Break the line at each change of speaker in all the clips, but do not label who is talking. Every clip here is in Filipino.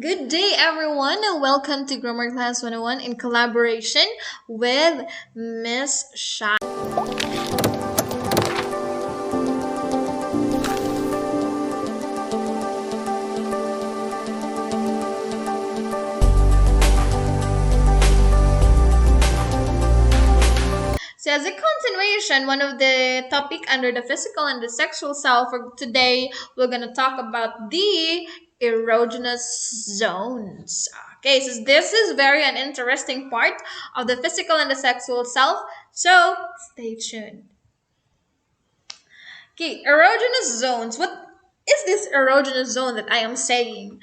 Good day, everyone, and welcome to Grammar Class 101 in collaboration with Miss Sha. So, as a continuation, one of the topic under the physical and the sexual self for today, we're gonna talk about the erogenous zones. Okay, so this is very an interesting part of the physical and the sexual self. So, stay tuned. Okay, erogenous zones. What is this erogenous zone that I am saying?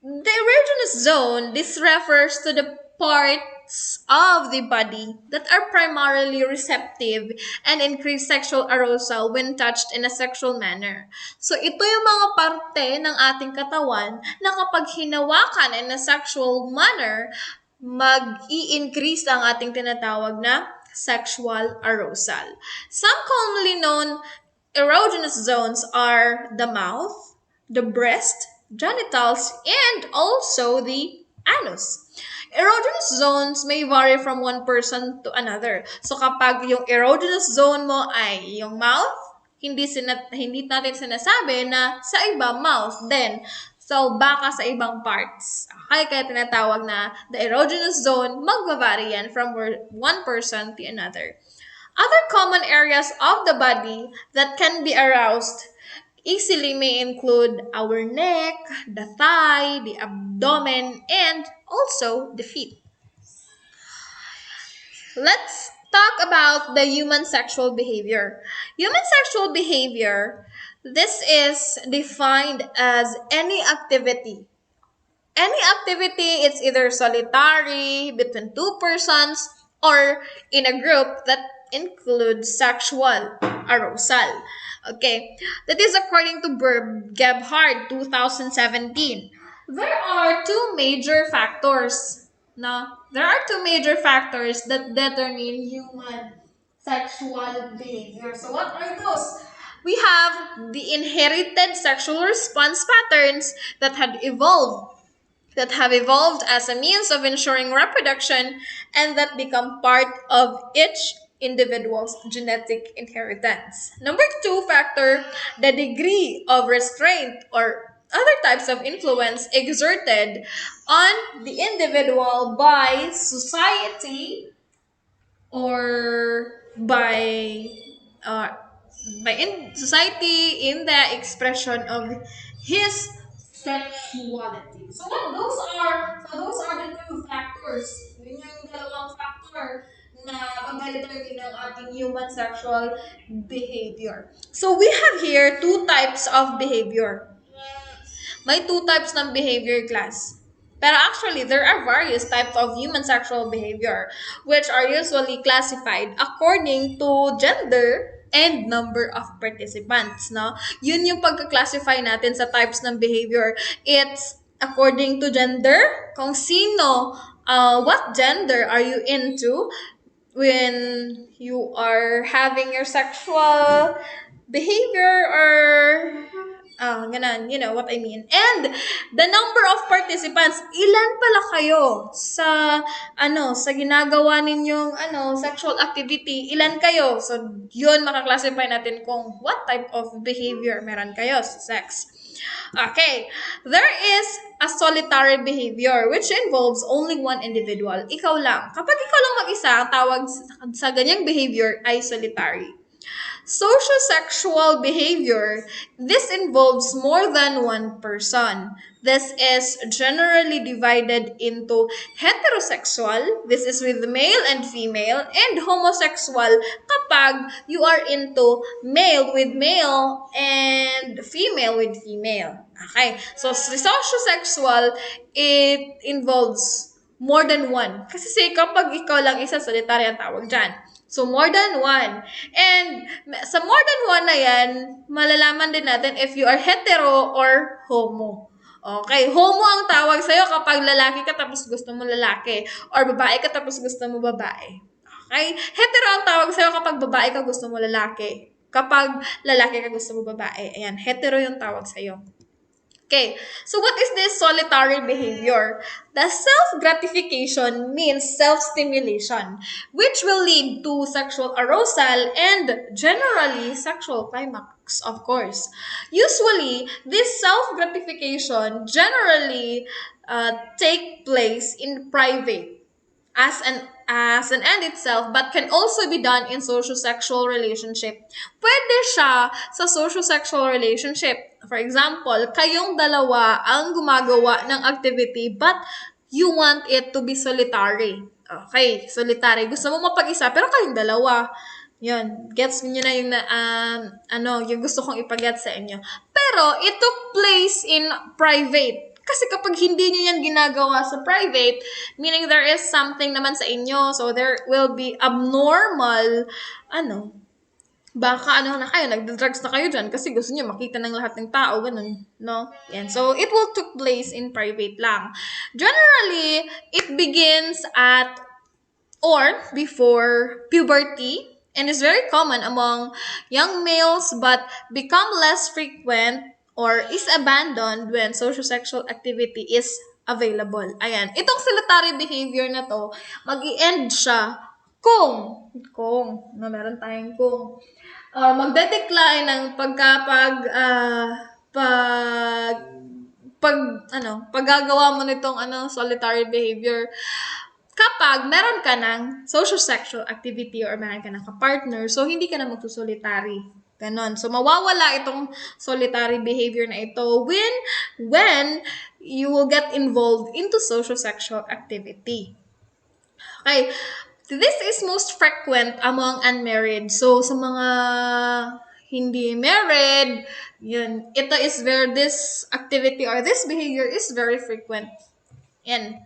The erogenous zone, this refers to the parts of the body that are primarily receptive and increase sexual arousal when touched in a sexual manner. So ito yung mga parte ng ating katawan na kapag hinawakan in a sexual manner, mag-i-increase ang ating tinatawag na sexual arousal. Some commonly known erogenous zones are the mouth, the breast, genitals, and also the anus. Erogenous zones may vary from one person to another. So kapag yung erogenous zone mo ay yung mouth, hindi natin sinasabi na sa iba mouth then so baka sa ibang parts. Okay, kaya tinatawag na the erogenous zone magva-vary yan from one person to another. Other common areas of the body that can be aroused easily may include our neck, the thigh, the abdomen, and also the feet. Let's talk about the human sexual behavior. Human sexual behavior, this is defined as any activity. Any activity, it's either solitary, between two persons, or in a group that includes sexual arousal. Okay, that is according to Gebhard 2017. There are two major factors. No, there are two major factors that determine human sexual behavior. So what are those? We have the inherited sexual response patterns that have evolved as a means of ensuring reproduction and that become part of each individual's genetic inheritance. Number two factor, the degree of restraint or other types of influence exerted on the individual by society or uh, by in society in the expression of his sexuality. So those are the two factors. Yun yung dalawang factor na pag-determine ng ating human sexual behavior. So we have here two types of behavior. May two types ng behavior class. Pero actually, there are various types of human sexual behavior which are usually classified according to gender and number of participants, no? Yun yung pagka-classify natin sa types ng behavior. It's according to gender, kung sino, what gender are you into when you are having your sexual behavior or ganun, you know what I mean. And the number of participants, ilan pala kayo sa sa ginagawa ninyong sexual activity, ilan kayo? So yun makaklasify natin kung what type of behavior meron kayo sa sex. Okay, there is a solitary behavior which involves only one individual. Ikaw lang. Kapag ikaw lang mag-isa, ang tawag sa ganyang behavior ay solitary. Sociosexual behavior, this involves more than one person. This is generally divided into heterosexual, this is with male and female, and homosexual kapag you are into male with male and female with female. Okay, so sociosexual, it involves more than one. Kasi say, kapag ikaw lang isa, solitary ang tawag dyan. So, more than one. And sa more than one na yan, malalaman din natin if you are hetero or homo. Okay, homo ang tawag sa'yo kapag lalaki ka tapos gusto mo lalaki. Or babae ka tapos gusto mo babae. Okay? Hetero ang tawag sa'yo kapag babae ka gusto mo lalaki. Kapag lalaki ka gusto mo babae. Ayan, hetero yung tawag sa'yo. Okay, so what is this solitary behavior? The self-gratification means self-stimulation, which will lead to sexual arousal and generally sexual climax, of course. Usually, this self-gratification generally take place in private as an end itself, but can also be done in social-sexual relationship. Pwede siya sa social-sexual relationship. For example, kayong dalawa ang gumagawa ng activity but you want it to be solitary. Okay, solitary. Gusto mo mapag-isa pero kayong dalawa. Yun, gets niyo na yung yung gusto kong ipaget sa inyo. Pero it took place in private. Kasi kapag hindi nyo yan ginagawa sa private, meaning there is something naman sa inyo, so there will be abnormal, baka na kayo, nagda-drugs na kayo dyan kasi gusto nyo makita ng lahat ng tao, ganun, no? Yan. So, it will took place in private lang. Generally, it begins at or before puberty and is very common among young males but become less frequent or is abandoned when social-sexual activity is available. Ayan. Itong solitary behavior na to, mag-i-end siya meron tayong kung magde-decline ng paggagawa mo nitong solitary behavior kapag meron ka ng social sexual activity or meron ka ng kapartner, so hindi ka na magsusolitary. Ganon. So, mawawala itong solitary behavior na ito when you will get involved into social sexual activity. Okay. This is most frequent among unmarried. So, sa mga hindi married, yun, this activity or this behavior is very frequent. And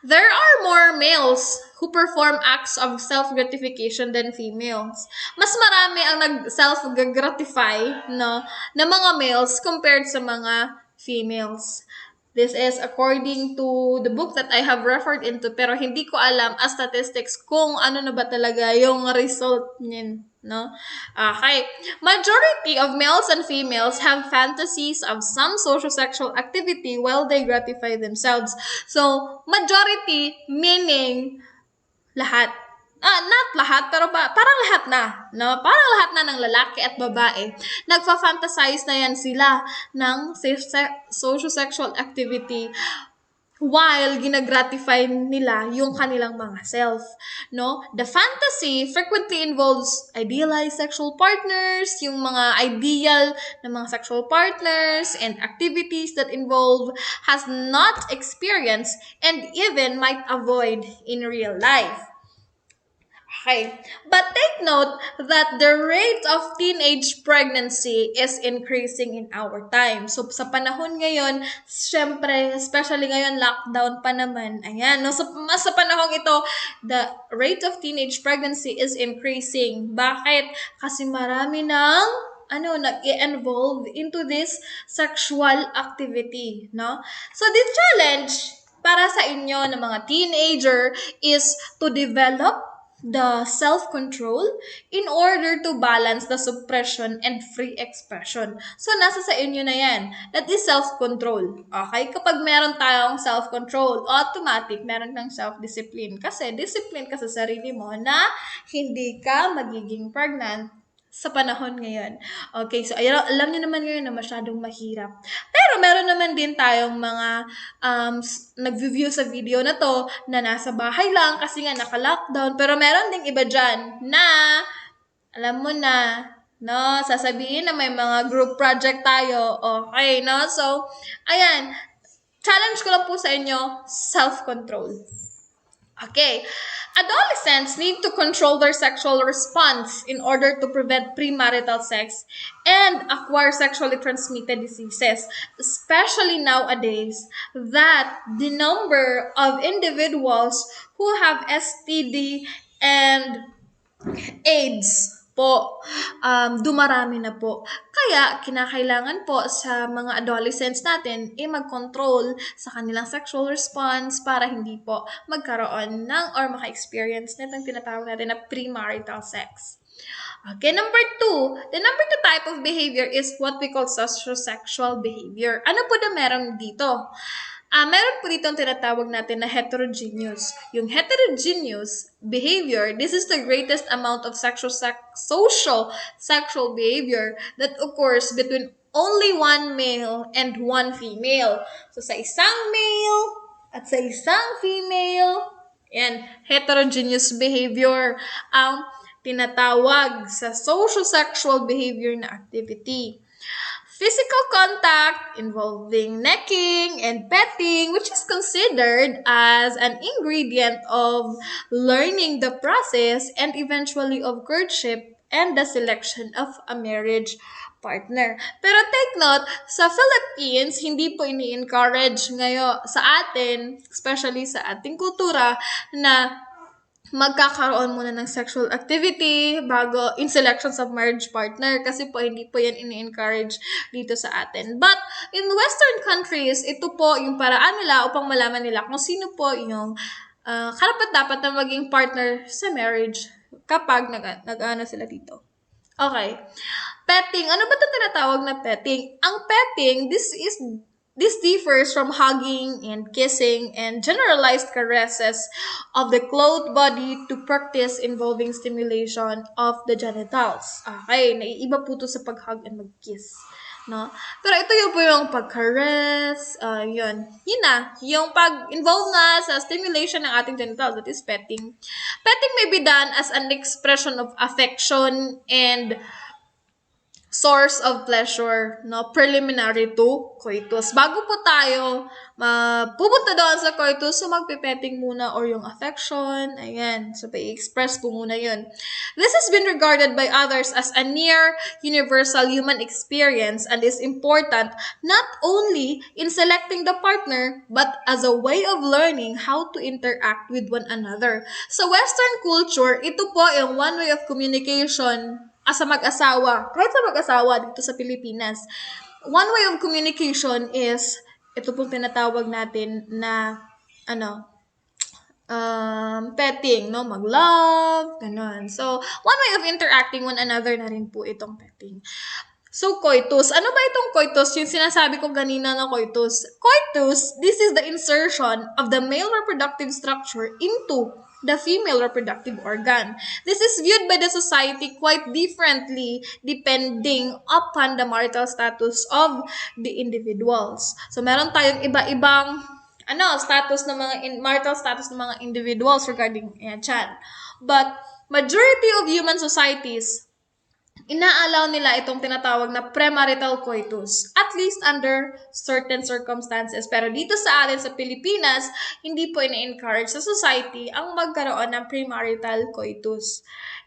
there are more males who perform acts of self-gratification than females. Mas marami ang nag-self-gratify na mga males compared sa mga females. This is according to the book that I have referred into, pero hindi ko alam as statistics kung ano na ba talaga yung result niyan, no? Okay. Majority of males and females have fantasies of some social sexual activity while they gratify themselves. So, majority meaning lahat. Not lahat, pero parang lahat na, no? Parang lahat na ng lalaki at babae. Nagfa-fantasize na yan sila ng social sexual activity while ginagratify nila yung kanilang mga self, no? The fantasy frequently involves idealized sexual partners, yung mga ideal na mga sexual partners and activities that involve has not experienced and even might avoid in real life. Okay. But take note that the rate of teenage pregnancy is increasing in our time. So, sa panahon ngayon, syempre, especially ngayon, lockdown pa naman. Ayan, no? So, sa panahon ito, the rate of teenage pregnancy is increasing. Bakit? Kasi marami ng nag-i-involve into this sexual activity, no? So, the challenge para sa inyo ng mga teenager is to develop the self-control in order to balance the suppression and free expression. So, nasa sa inyo na yan. That is self-control. Okay? Kapag meron tayong self-control, automatic, meron kang self-discipline. Kasi, discipline ka sa sarili mo na hindi ka magiging pregnant sa panahon ngayon. Okay, so alam niyo naman ngayon na masyadong mahirap. Pero meron naman din tayong mga nag-view sa video na to na nasa bahay lang kasi nga naka-lockdown. Pero meron ding iba dyan na, alam mo na, no, sasabihin na may mga group project tayo. Okay, no? So, ayan, challenge ko lang po sa inyo, self-control. Okay. Adolescents need to control their sexual response in order to prevent premarital sex and acquire sexually transmitted diseases, especially nowadays that the number of individuals who have STD and AIDS po, dumarami na po. Kaya, kinakailangan po sa mga adolescents natin, mag-control sa kanilang sexual response para hindi po magkaroon ng or maka-experience nitong tinatawag natin na premarital sex. Okay, number two. The number two type of behavior is what we call sociosexual behavior. Ano po na meron dito? Meron po dito ang tinatawag natin na heterogeneous. Yung heterogeneous behavior, this is the greatest amount of social sexual behavior that occurs between only one male and one female. So, sa isang male at sa isang female, yan, heterogeneous behavior ang tinatawag sa sociosexual behavior na activity. Physical contact involving necking and petting, which is considered as an ingredient of learning the process and eventually of courtship and the selection of a marriage partner. Pero take note, sa Philippines, hindi po ini-encourage ngayon sa atin, especially sa ating kultura, na magkakaroon muna ng sexual activity bago in selections of marriage partner kasi po hindi po yan ini-encourage dito sa atin. But in Western countries, ito po yung paraan nila upang malaman nila kung sino po yung karapat-dapat na maging partner sa marriage kapag nag-ano sila dito. Okay. Petting. Ano ba ito tinatawag na petting? Ang petting, this differs from hugging and kissing and generalized caresses of the clothed body to practice involving stimulation of the genitals. Okay, naiiba po ito sa pag-hug and mag-kiss. No? Pero ito yung po yung pag-caress, yun. Yun na, yung pag-involve na sa stimulation ng ating genitals, that is petting. Petting may be done as an expression of affection and source of pleasure, no, preliminary to coitus. Bago po tayo pupunta doon sa coitus, so magpipetting muna or yung affection, ayan, so i-express po muna yun. This has been regarded by others as a near universal human experience and is important not only in selecting the partner, but as a way of learning how to interact with one another. Sa Western culture, ito po yung one way of communication as a mag-asawa, kahit sa mag-asawa dito sa Pilipinas, one way of communication is, ito pong tinatawag natin na, petting, no? Mag-love, ganun. So, one way of interacting one another na rin po itong petting. So, coitus. Ano ba itong coitus? Yung sinasabi ko ganina na coitus. Coitus, this is the insertion of the male reproductive structure into the female reproductive organ. This is viewed by the society quite differently depending upon the marital status of the individuals. So, meron tayong iba-ibang status ng mga marital status ng mga individuals regarding yan. But majority of human societies inaalaw nila itong tinatawag na premarital coitus, at least under certain circumstances. Pero dito sa atin sa Pilipinas, hindi po ina-encourage sa society ang magkaroon ng premarital coitus.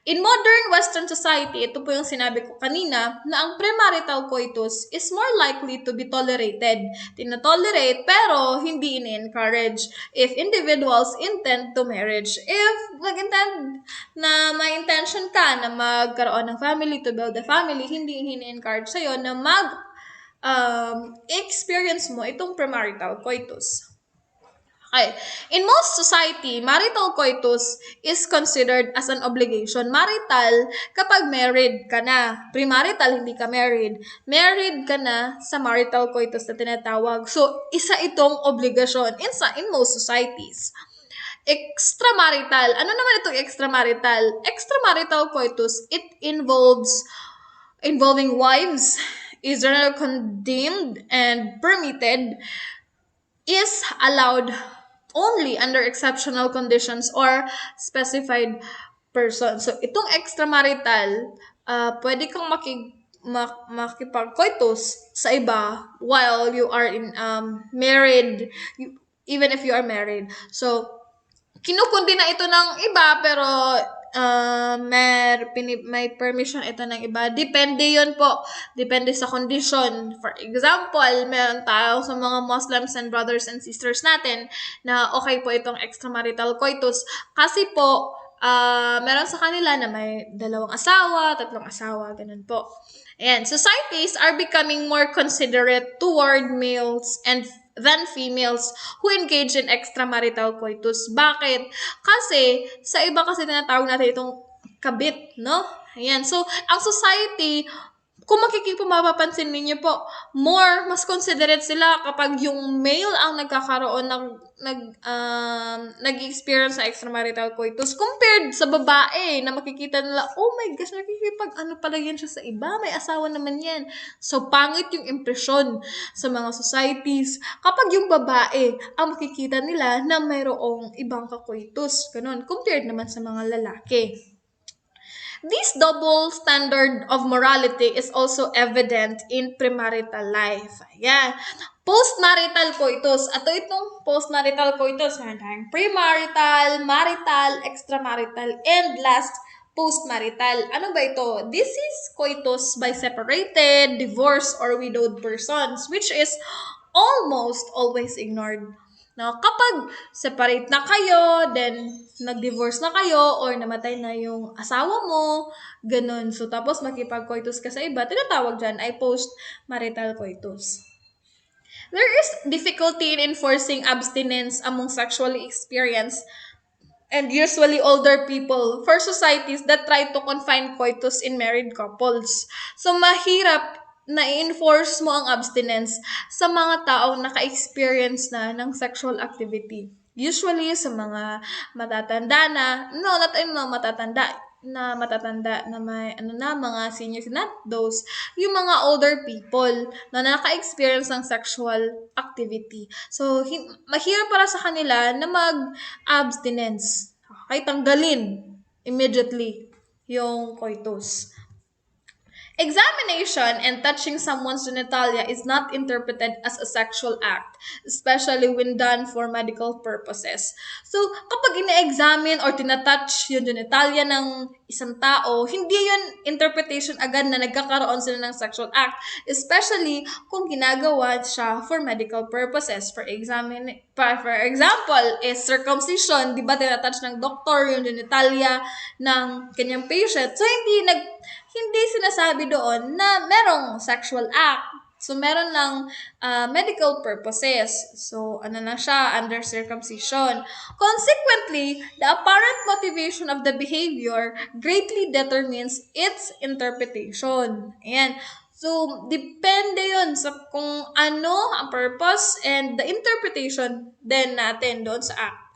In modern Western society, ito po yung sinabi ko kanina, na ang premarital coitus is more likely to be tolerated. Tinatolerate pero hindi in-encourage if individuals intend to marriage. If nag-intend na may intention ka na magkaroon ng family, to build a family, hindi in-encourage sa'yo na experience mo itong premarital coitus. Okay. In most society, marital coitus is considered as an obligation. Marital, kapag married ka na. Premarital, hindi ka married. Married ka na sa marital coitus na tinatawag. So, isa itong obligasyon in most societies. Extramarital. Ano naman itong extramarital? Extramarital coitus, it involving wives, is generally condemned and permitted, is allowed only under exceptional conditions or specified person. So, itong extramarital, pwede kang makipag-coitus sa iba while you are in married, even if you are married. So, kinukundi na ito ng iba, pero may permission ito ng iba. Depende yun po. Depende sa condition. For example, meron tayo sa mga Muslims and brothers and sisters natin na okay po itong extramarital coitus. Kasi po, meron sa kanila na may 2 asawa, 3 asawa, ganun po. Ayan, societies are becoming more considerate toward males and than females who engage in extramarital coitus. Bakit? Kasi, sa iba kasi tinatawag natin itong kabit, no? Ayan. So, ang society, kung mapapansin ninyo po, mas considerate sila kapag yung male ang nagkakaroon ng nag-experience sa extramarital coitus compared sa babae na makikita nila, oh my gosh, nakikipag ano pala yan siya sa iba, may asawa naman yan. So, pangit yung impresyon sa mga societies kapag yung babae ang makikita nila na mayroong ibang kakoitus. Ganun, compared naman sa mga lalaki. This double standard of morality is also evident in premarital life. Ayan. Postmarital coitus. Itong postmarital coitus. Premarital, marital, extramarital, and last, postmarital. Ano ba ito? This is coitus by separated, divorced, or widowed persons, which is almost always ignored. No, kapag separate na kayo, then nag-divorce na kayo, or namatay na yung asawa mo, ganun. So, tapos makipag-coitus ka sa iba, tinatawag dyan ay post-marital coitus. There is difficulty in enforcing abstinence among sexually experienced and usually older people for societies that try to confine coitus in married couples. So, mahirap na i-enforce mo ang abstinence sa mga taong naka-experience na ng sexual activity. Usually, sa mga matatanda na, no, not in mga matatanda na may mga seniors, not those, yung mga older people na naka-experience ng sexual activity. So, mahirap para sa kanila na mag-abstinence. Okay, tanggalin immediately yung coitus. Examination and touching someone's genitalia is not interpreted as a sexual act, especially when done for medical purposes. So, kapag ina-examine or tinatouch yung genitalia ng isang tao, hindi yun interpretation agad na nagkakaroon sila ng sexual act, especially kung ginagawa siya for medical purposes. For example, is circumcision, di ba tinatouch ng doktor yung genitalia ng kanyang patient. So, hindi sinasabi doon na merong sexual act. So, meron lang medical purposes. So, ano na siya, under circumcision. Consequently, the apparent motivation of the behavior greatly determines its interpretation. Ayan. So, depende yun sa kung ano ang purpose and the interpretation din natin doon sa act.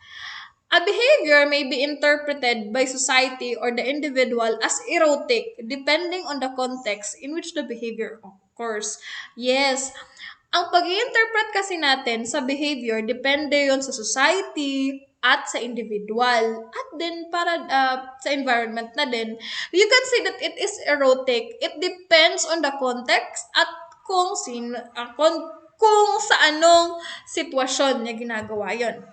A behavior may be interpreted by society or the individual as erotic depending on the context in which the behavior occurs. Yes, ang pag-i-interpret kasi natin sa behavior, depende yon sa society at sa individual. At then, para sa environment na din, you can say that it is erotic. It depends on the context at kung sa anong sitwasyon niya ginagawa yon.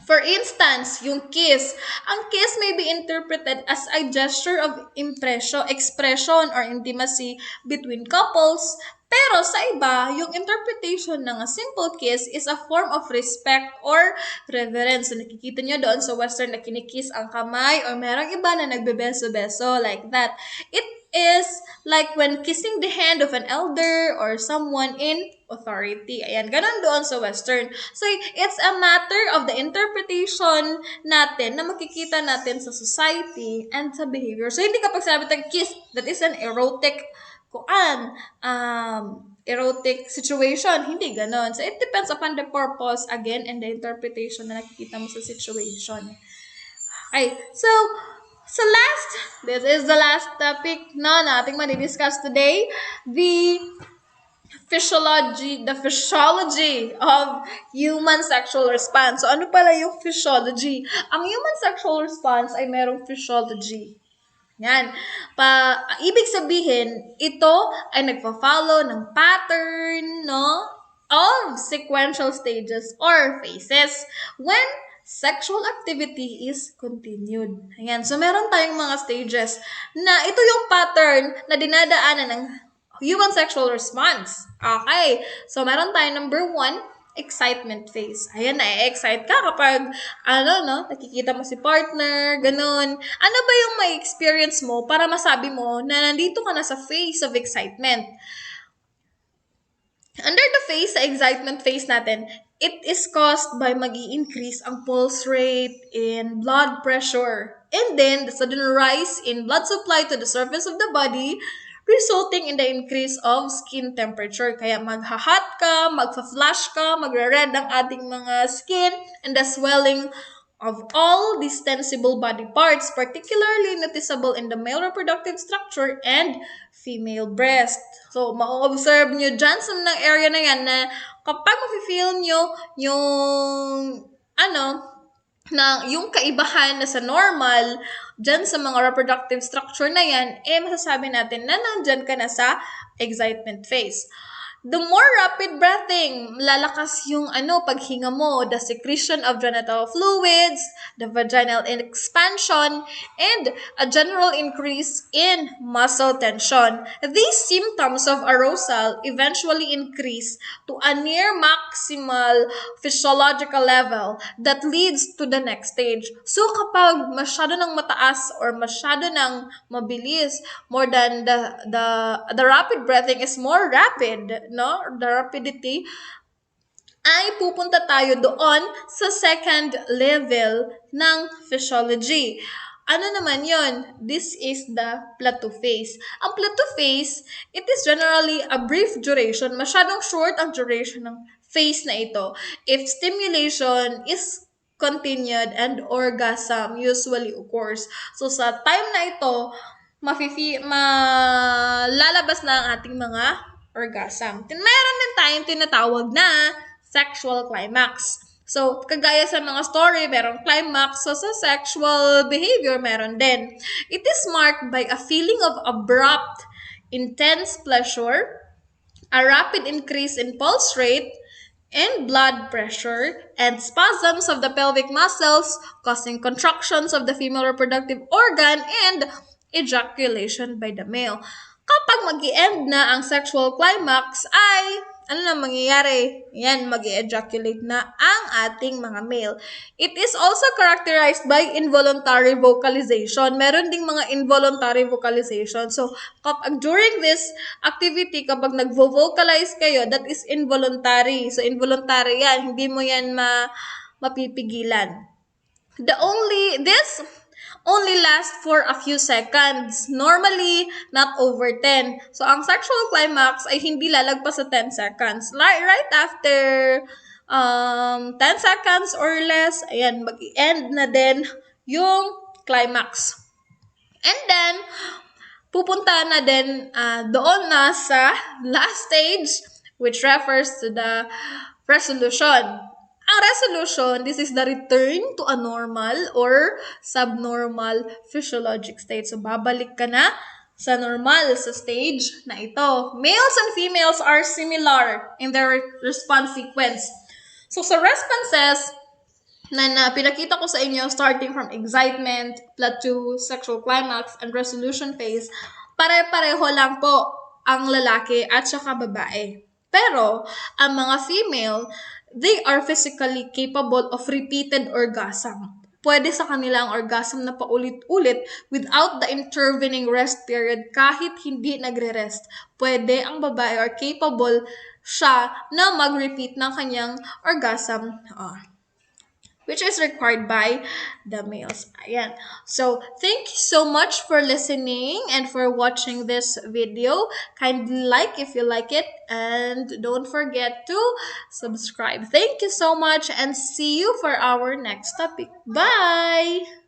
For instance, yung kiss. Ang kiss may be interpreted as a gesture of expression or intimacy between couples. Pero sa iba, yung interpretation ng a simple kiss is a form of respect or reverence. So, nakikita nyo doon sa Western na kinikiss ang kamay or merong iba na nagbebeso-beso like that. It is like when kissing the hand of an elder or someone in authority. Ayan, ganun doon sa Western. So, it's a matter of the interpretation natin na makikita natin sa society and sa behavior. So, hindi kapag sabi tayong kiss, that is an erotic erotic situation. Hindi ganon. So, it depends upon the purpose, again, and the interpretation na nakikita mo sa situation. Okay, so this is the last topic na ating madidiscuss today. The physiology of human sexual response. So, ano pala yung physiology? Ang human sexual response ay merong physiology. Yan. Ibig sabihin, ito ay nagpa-follow ng pattern, no, of sequential stages or phases when sexual activity is continued. Ayan. So, meron tayong mga stages na ito yung pattern na dinadaanan ng human sexual response. Okay. So, meron tayong number 1, excitement phase. Ayan, na-excite ka kapag, nakikita mo si partner, ganun. Ano ba yung may experience mo para masabi mo na nandito ka na sa phase of excitement? Under the phase, sa excitement phase natin, it is caused by mag-i-increase ang pulse rate and blood pressure. And then, the sudden rise in blood supply to the surface of the body, resulting in the increase of skin temperature. Kaya magha-hot ka, magfa-flash ka, magre-red ang ating mga skin, and the swelling of all these sensible body parts, particularly noticeable in the male reproductive structure and female breast. So, ma-observe nyo dyan sa mga area na yan na kapag mafe-feel nyo yung, ano, na yung kaibahan na sa normal, dyan sa mga reproductive structure na yan, masasabi natin na nandyan ka na sa excitement phase. The more rapid breathing, lalakas yung paghinga mo, the secretion of genital fluids, the vaginal expansion, and a general increase in muscle tension. These symptoms of arousal eventually increase to a near maximal physiological level that leads to the next stage. So kapag masyado nang mataas or masyado nang mabilis, more than the rapid breathing is more rapid, no? The rapidity, ay pupunta tayo doon sa second level ng physiology. Ano naman yon? This is the plateau phase. Ang plateau phase, it is generally a brief duration. Masyadong short ang duration ng phase na ito. If stimulation is continued and orgasm usually occurs. So sa time na ito, malalabas na ang ating mga orgasm. Meron din tayong tinatawag na sexual climax. So, kagaya sa mga story, merong climax. So, sa sexual behavior, meron din. It is marked by a feeling of abrupt, intense pleasure, a rapid increase in pulse rate, and blood pressure, and spasms of the pelvic muscles, causing contractions of the female reproductive organ, and ejaculation by the male. Kapag mag-i-end na ang sexual climax ay, ano na mangyayari? Yan, mag-ejaculate na ang ating mga male. It is also characterized by involuntary vocalization. Meron ding mga involuntary vocalization. So, during this activity, kapag nag-vocalize kayo, that is involuntary. So, involuntary yan. Hindi mo yan mapipigilan. This only lasts for a few seconds. Normally, not over 10. So, ang sexual climax ay hindi lalagpas sa 10 seconds. Right after 10 seconds or less, ayan, mag-end na din yung climax. And then, pupunta na din doon na sa last stage, which refers to the resolution. Ang resolution, this is the return to a normal or subnormal physiologic state. So, babalik ka na sa normal, sa stage na ito. Males and females are similar in their response sequence. So, sa responses na pinakita ko sa inyo, starting from excitement, plateau, sexual climax, and resolution phase, pare-pareho lang po ang lalaki at saka babae. Pero, ang mga female, they are physically capable of repeated orgasm. Pwede sa kanila ang orgasm na paulit-ulit without the intervening rest period kahit hindi nagre-rest. Pwede ang babae or capable siya na mag-repeat ng kanyang orgasm which is required by the males. Ayan. So, thank you so much for listening and for watching this video. Kindly like if you like it and don't forget to subscribe. Thank you so much and see you for our next topic. Bye!